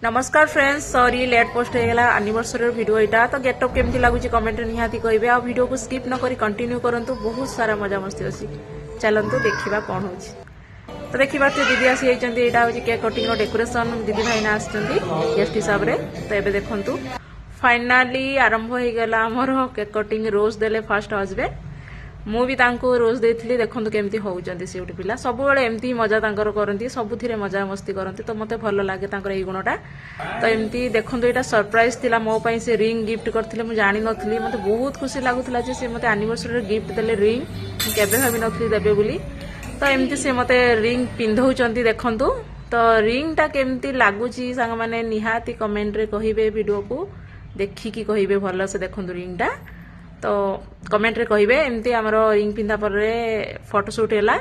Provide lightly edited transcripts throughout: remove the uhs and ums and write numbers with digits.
नमस्कार friends sorry late post होगा anniversary video यहाँ तो गेटअप केमती लगुच कमेंट निहाती कहे आ वीडियो को स्किप न करी कंटिन्यू करंतु बहुत सारा मजा मस्ती अच्छी चलतु देखा कौन हो तो देखा दीदी आसी यहाँ हूँ केक कटिंग डेकोरेशन दीदी भाई गेस्ट हिसाब से तो ये देखु फाइनाली आरंभ हो गला आमर केक कटिंग रोज देले फास्ट हजबैंड मु भी तांको रोज देती देखो केमती होउचंदी से गोटे पिला सब बेले एमती मजा तांकर करती सबुथिरे मजा मस्ती करती तो मते भल लगे तांकर एई गुणटा तो एमती देखो यहाँ सरप्राइज थिला मो पई से रिंग गिफ्ट करथिले मु जानि नथली मते बहुत खुशी लागुतला जे से मते एनिवर्सरी गिफ्ट देले रिंग केबे भाबी नथली देबे बोली तो एमती से मते रिंग पिंधौचंदी देखंतु तो रिंग टा केमती लागुची सांग माने निहाती कमेंट रे कहिबे वीडियो को देखिकी कहिबे भल से देखंतु रिंग टा तो कमेंट रे कहिबे एमती हमर रिंग पिंधा पर फोटोशूट हैला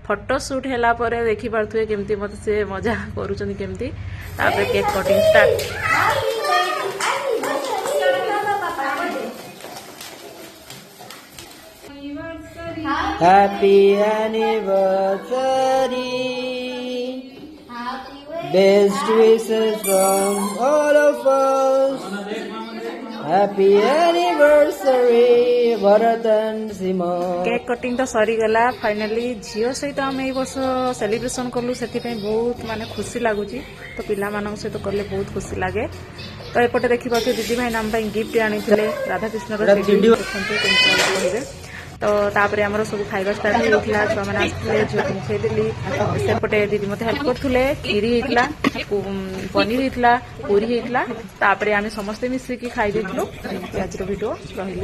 फोटोशूट हैला पर देखि पारथुए केमती मत से मजा करूचंदी केमती तापर cake cutting start happy anniversary best wishes from all of us happy anniversary भरतन सिमो केक कटिंग तो सरी गला फाइनली झियो सहित आम ए वर्ष सेलिब्रेशन कलु से बहुत माने खुशी लगुच तो पिला मान सहित कले बहुत खुशी लगे तो एपटे देखा दीदी भाई नाम गिफ्ट आनी राधाकृष्ण तो तापर आमर सब खाଇବା स्टार्ट होता छुआ मैंने आसते झील को मुखेदेली सेपटे दीदी मत हेल्प करते खीरी होता पनीर होता पूरी होता आम समस्ते मिसिकी खाई आज वीडियो रही।